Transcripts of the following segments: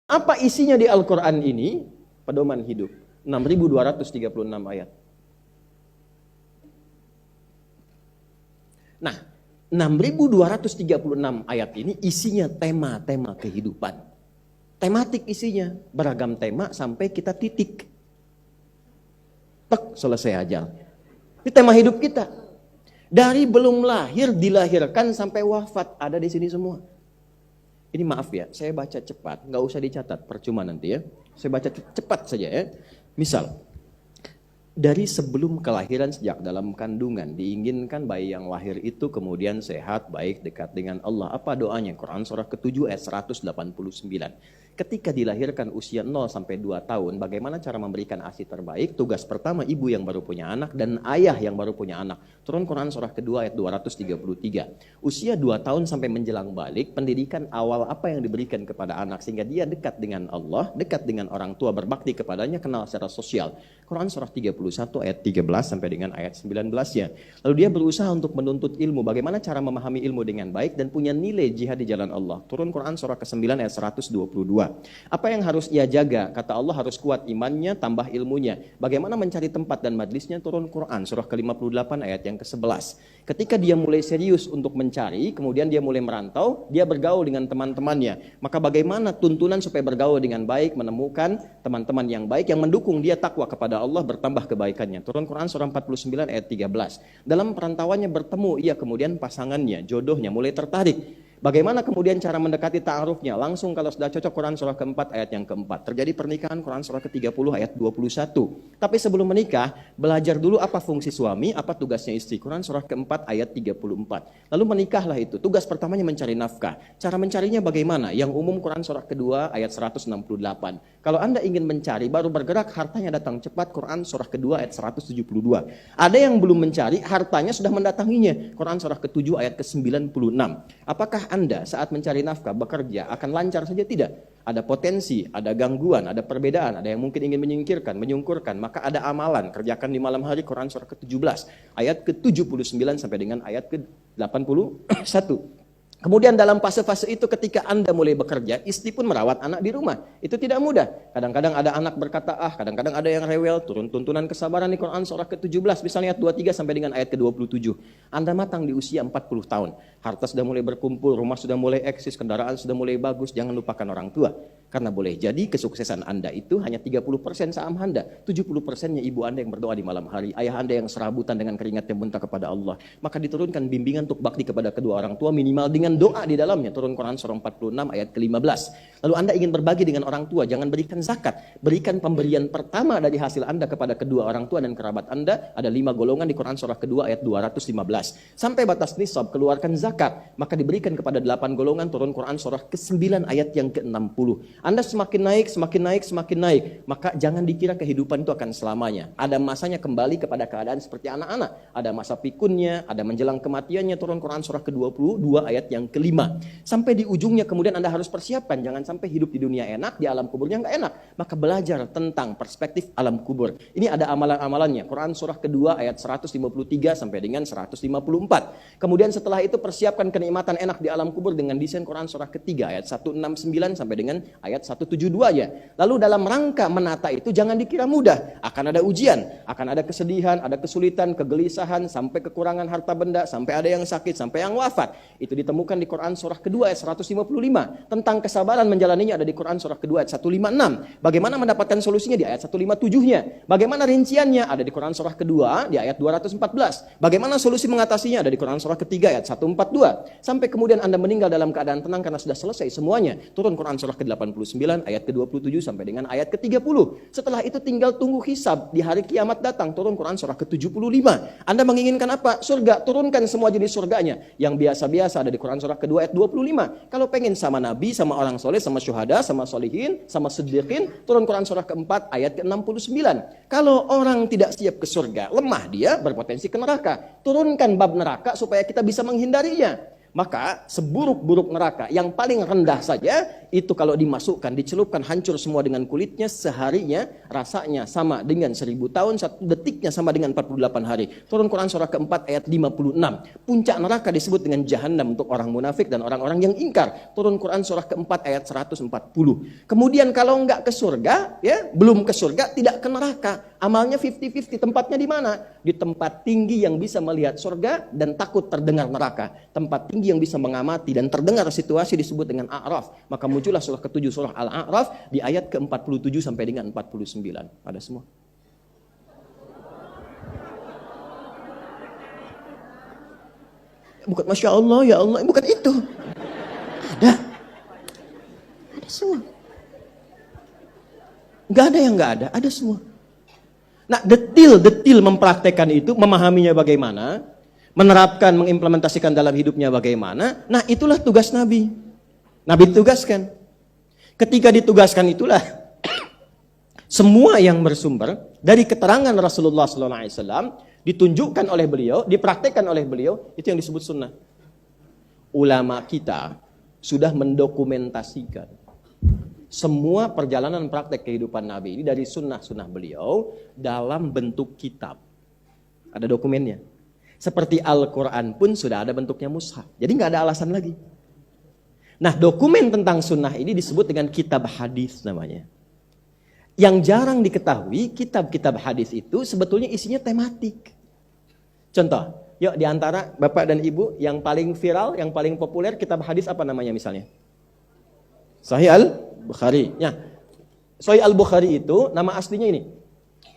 Apa isinya di Al-Quran ini? Pedoman hidup. 6.236 ayat. Nah, 6.236 ayat ini isinya tema-tema kehidupan. Tematik isinya, beragam tema sampai kita titik. Tek, selesai ajal. Ini tema hidup kita. Dari belum lahir, dilahirkan sampai wafat, ada di sini semua. Ini maaf ya, saya baca cepat, nggak usah dicatat, percuma nanti ya. Saya baca cepat saja ya. Misal, dari sebelum kelahiran sejak dalam kandungan diinginkan bayi yang lahir itu kemudian sehat, baik, dekat dengan Allah. Apa doanya? Quran surah ke-7 ayat 189. Ketika dilahirkan usia 0 sampai 2 tahun, bagaimana cara memberikan ASI terbaik? Tugas pertama ibu yang baru punya anak dan ayah yang baru punya anak. Turun Quran surah kedua ayat 233. Usia 2 tahun sampai menjelang balik, pendidikan awal apa yang diberikan kepada anak sehingga dia dekat dengan Allah, dekat dengan orang tua, berbakti kepadanya, kenal secara sosial. Quran surah 31 ayat 13 sampai dengan ayat 19-nya. Lalu dia berusaha untuk menuntut ilmu, bagaimana cara memahami ilmu dengan baik dan punya nilai jihad di jalan Allah. Turun Quran surah ke-9 ayat 122. Apa yang harus ia jaga? Kata Allah harus kuat imannya, tambah ilmunya. Bagaimana mencari tempat dan majlisnya? Turun Quran surah ke-58 ayat yang ke-11. Ketika dia mulai serius untuk mencari, kemudian dia mulai merantau, dia bergaul dengan teman-temannya. Maka bagaimana tuntunan supaya bergaul dengan baik, menemukan teman-teman yang baik yang mendukung dia takwa kepada Allah, bertambah kebaikannya. Turun Quran surah 49 ayat 13. Dalam perantauannya bertemu ia kemudian pasangannya, jodohnya mulai tertarik. Bagaimana kemudian cara mendekati ta'arufnya? Langsung kalau sudah cocok, Quran surah ke-4 ayat yang ke-4. Terjadi pernikahan, Quran surah ke-30 ayat 21. Tapi sebelum menikah, belajar dulu apa fungsi suami, apa tugasnya istri. Quran surah ke-4 ayat 34. Lalu menikahlah itu. Tugas pertamanya mencari nafkah. Cara mencarinya bagaimana? Yang umum Quran surah kedua ayat 168. Kalau Anda ingin mencari, baru bergerak, hartanya datang cepat. Quran surah kedua ayat 172. Ada yang belum mencari, hartanya sudah mendatanginya. Quran surah ke-7 ayat ke-96. Apakah Anda saat mencari nafkah, bekerja, akan lancar saja? Tidak. Ada potensi, ada gangguan, ada perbedaan, ada yang mungkin ingin menyingkirkan, menyungkurkan. Maka ada amalan, kerjakan di malam hari. Quran surah ke-17, ayat ke-79 sampai dengan ayat ke-81. Kemudian dalam fase-fase itu ketika Anda mulai bekerja, istri pun merawat anak di rumah. Itu tidak mudah. Kadang-kadang ada anak berkata kadang-kadang ada yang rewel, turun tuntunan kesabaran di Quran surah ke-17, misalnya ayat 23 sampai dengan ayat ke-27. Anda matang di usia 40 tahun. Harta sudah mulai berkumpul, rumah sudah mulai eksis, kendaraan sudah mulai bagus, jangan lupakan orang tua. Karena boleh jadi kesuksesan Anda itu hanya 30% saham Anda, 70%-nya ibu Anda yang berdoa di malam hari, ayah Anda yang serabutan dengan keringat yang muntah kepada Allah. Maka diturunkan bimbingan untuk bakti kepada kedua orang tua minimal dengan doa di dalamnya. Turun Quran surah 46 ayat ke-15. Lalu Anda ingin berbagi dengan orang tua, jangan berikan zakat. Berikan pemberian pertama dari hasil Anda kepada kedua orang tua dan kerabat Anda. Ada 5 golongan di Quran surah kedua ayat 215. Sampai batas nisab keluarkan zakat, maka diberikan kepada 8 golongan. Turun Quran surah ke-9 ayat yang ke-60. Anda semakin naik, semakin naik, semakin naik, maka jangan dikira kehidupan itu akan selamanya. Ada masanya kembali kepada keadaan seperti anak-anak. Ada masa pikunnya, ada menjelang kematiannya. Turun Quran surah ke-22 ayat yang ke-5. Sampai di ujungnya kemudian Anda harus persiapkan. Jangan sampai hidup di dunia enak, di alam kuburnya nggak enak. Maka belajar tentang perspektif alam kubur. Ini ada amalan-amalannya. Quran surah kedua ayat 153 sampai dengan 154. Kemudian setelah itu persiapkan kenikmatan enak di alam kubur dengan desain Quran surah ketiga ayat 169 sampai dengan ayat 172-nya. Lalu dalam rangka menata itu jangan dikira mudah. Akan ada ujian, akan ada kesedihan, ada kesulitan, kegelisahan, sampai kekurangan harta benda, sampai ada yang sakit, sampai yang wafat. Itu ditemukan di Quran surah kedua ayat 155. Tentang kesabaran menjalaninya ada di Quran surah kedua ayat 156. Bagaimana mendapatkan solusinya di ayat 157-nya. Bagaimana rinciannya ada di Quran surah kedua di ayat 214. Bagaimana solusi mengatasinya ada di Quran surah ketiga ayat 142. Sampai kemudian Anda meninggal dalam keadaan tenang karena sudah selesai semuanya. Turun Quran surah ke-89 ayat ke-27 sampai dengan ayat ke-30. Setelah itu tinggal tunggu hisab di hari kiamat datang. Turun Quran surah ke-75. Anda menginginkan apa? Surga. Turunkan semua jenis surganya. Yang biasa-biasa ada di Quran surah kedua ayat 25. Kalau pengen sama nabi, sama orang soleh, sama syuhada, sama solihin, sama siddiqin, turun Quran surah keempat ayat ke-69. Kalau orang tidak siap ke surga, lemah dia, berpotensi ke neraka. Turunkan bab neraka supaya kita bisa menghindarinya. Maka seburuk-buruk neraka yang paling rendah saja itu kalau dimasukkan, dicelupkan, hancur semua dengan kulitnya, seharinya rasanya sama dengan 1000 tahun, 1 detiknya sama dengan 48 hari. Turun Quran surah keempat ayat 56. Puncak neraka disebut dengan jahanam untuk orang munafik dan orang-orang yang ingkar. Turun Quran surah keempat ayat 140. Kemudian kalau enggak ke surga, ya, belum ke surga, tidak ke neraka. Amalnya 50-50. Tempatnya di mana? Di tempat tinggi yang bisa melihat surga dan takut terdengar neraka. Tempat tinggi yang bisa mengamati dan terdengar situasi disebut dengan A'raf. Maka muncullah surah ke-7 surah Al-A'raf di ayat ke-47 sampai dengan 49. Ada semua. Bukan Masya Allah, ya Allah, bukan itu. Ada. Ada semua. Nggak ada yang nggak ada, ada semua. Nah, detil mempraktekkan itu, memahaminya bagaimana, menerapkan, mengimplementasikan dalam hidupnya bagaimana. Nah, itulah tugas Nabi. Nabi ditugaskan. Ketika ditugaskan itulah semua yang bersumber dari keterangan Rasulullah SAW ditunjukkan oleh beliau, dipraktekkan oleh beliau, itu yang disebut sunnah. Ulama kita sudah mendokumentasikan semua perjalanan praktek kehidupan Nabi ini dari sunnah-sunnah beliau dalam bentuk kitab. Ada dokumennya. Seperti Al-Quran pun sudah ada bentuknya mushaf. Jadi nggak ada alasan lagi. Nah, dokumen tentang sunnah ini disebut dengan kitab hadis namanya. Yang jarang diketahui, kitab-kitab hadis itu sebetulnya isinya tematik. Contoh, yuk diantara Bapak dan Ibu yang paling viral, yang paling populer kitab hadis apa namanya misalnya? Sahih Al-Bukhari. Ya. Sahih Al-Bukhari itu nama aslinya ini.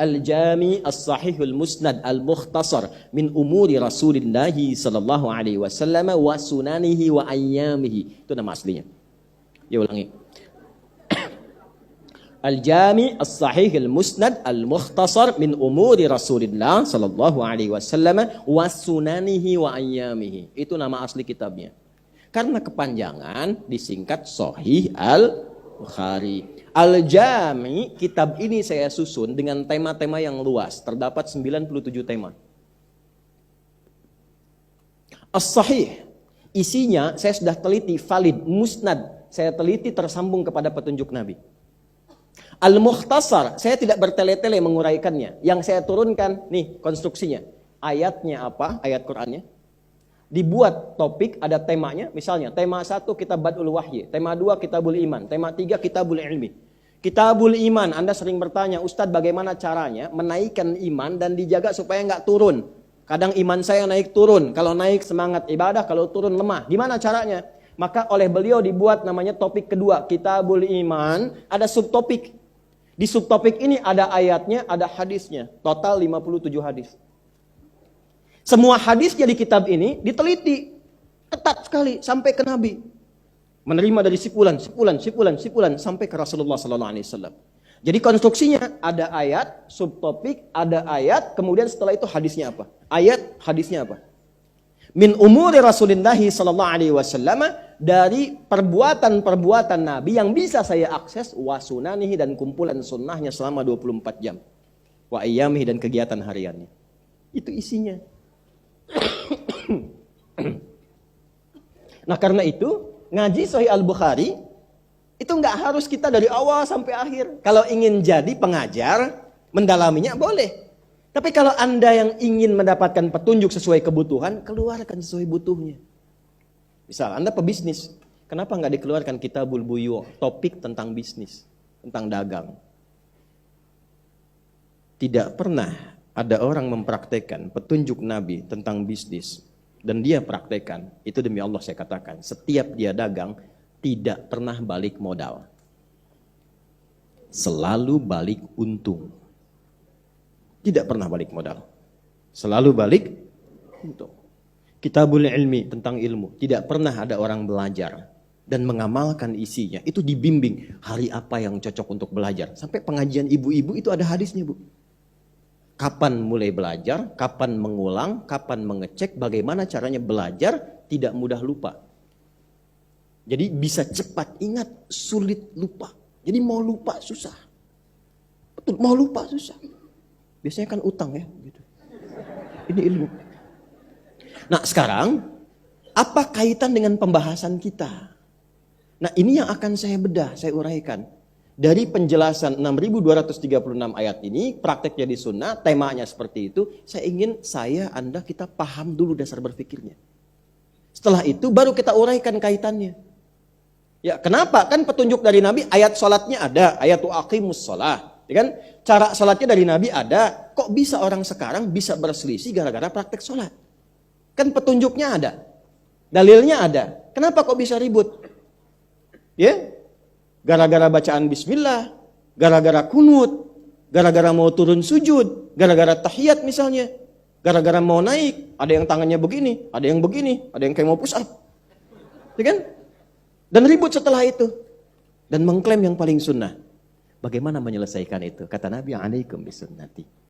Al-Jami As-Sahihul Musnad Al-Mukhtasar min umuri Rasulillah sallallahu alaihi wasallam wa sunanihi wa ayyamihi. Itu nama aslinya. Ya, ulangi. Al-Jami As-Sahihul Musnad Al-Mukhtasar min umuri Rasulillah sallallahu alaihi wasallam wa sunanihi wa ayyamihi. Itu nama asli kitabnya. Karena kepanjangan disingkat Sahih Al-Bukhari. Al-Jami, kitab ini saya susun dengan tema-tema yang luas. Terdapat 97 tema. As-Sahih, isinya saya sudah teliti, valid, musnad. Saya teliti tersambung kepada petunjuk Nabi. Al-Mukhtasar, saya tidak bertele-tele menguraikannya. Yang saya turunkan, nih konstruksinya. Ayatnya apa? Ayat Qur'annya. Dibuat topik, ada temanya, misalnya tema 1 kitab Badul Wahyi, tema 2 kitabul iman, tema 3 kitabul ilmi. Kitabul iman, Anda sering bertanya, Ustadz bagaimana caranya menaikkan iman dan dijaga supaya nggak turun. Kadang iman saya naik turun, kalau naik semangat ibadah, kalau turun lemah. Gimana caranya? Maka oleh beliau dibuat namanya topik kedua, kitabul iman, ada subtopik. Di subtopik ini ada ayatnya, ada hadisnya, total 57 hadis. Semua hadisnya di kitab ini diteliti ketat sekali sampai ke Nabi. Menerima dari sipulan sampai ke Rasulullah sallallahu alaihi wasallam. Jadi konstruksinya ada ayat, subtopik, ada ayat, kemudian setelah itu hadisnya apa? Ayat, hadisnya apa? Min umuri Rasulullah sallallahu alaihi wasallam, dari perbuatan-perbuatan Nabi yang bisa saya akses, wa sunanihi, dan kumpulan sunnahnya selama 24 jam. Wa ayyamihi, dan kegiatan hariannya. Itu isinya. Nah, karena itu ngaji Sahih Al-Bukhari itu nggak harus kita dari awal sampai akhir. Kalau ingin jadi pengajar, mendalaminya boleh. Tapi kalau Anda yang ingin mendapatkan petunjuk sesuai kebutuhan, keluarkan sesuai butuhnya. Misal Anda pebisnis, kenapa nggak dikeluarkan Kitabul Buyu, topik tentang bisnis, tentang dagang? Tidak pernah ada orang mempraktekkan petunjuk Nabi tentang bisnis dan dia praktekkan, itu demi Allah saya katakan, setiap dia dagang tidak pernah balik modal, selalu balik untung. Tidak pernah balik modal, selalu balik untung. Kitabul ilmi, tentang ilmu, tidak pernah ada orang belajar dan mengamalkan isinya, itu dibimbing hari apa yang cocok untuk belajar. Sampai pengajian ibu-ibu itu ada hadisnya, Bu. Kapan mulai belajar, kapan mengulang, kapan mengecek, bagaimana caranya belajar, tidak mudah lupa. Jadi bisa cepat ingat, sulit lupa. Jadi mau lupa susah. Betul, mau lupa susah. Biasanya kan utang ya. Gitu. Ini ilmu. Nah sekarang, Apa kaitan dengan pembahasan kita? Nah, ini yang akan saya bedah, saya uraikan. Dari penjelasan 6236 ayat ini, prakteknya di sunnah, temanya seperti itu, saya ingin Anda, kita paham dulu dasar berpikirnya. Setelah itu baru kita uraikan kaitannya. Ya, kenapa? Kan petunjuk dari Nabi, ayat sholatnya ada, ayat aqimus sholah. Ya kan? Cara sholatnya dari Nabi ada, kok bisa orang sekarang bisa berselisih gara-gara praktek sholat? Kan petunjuknya ada, dalilnya ada. Kenapa kok bisa ribut? Ya, gara-gara bacaan bismillah, gara-gara kunut, gara-gara mau turun sujud, gara-gara tahiyat misalnya, gara-gara mau naik, ada yang tangannya begini, ada yang begini, ada yang kayak mau push up. Ya kan? Dan ribut setelah itu. Dan mengklaim yang paling sunnah. Bagaimana menyelesaikan itu? Kata Nabi, alaikum bisunnati.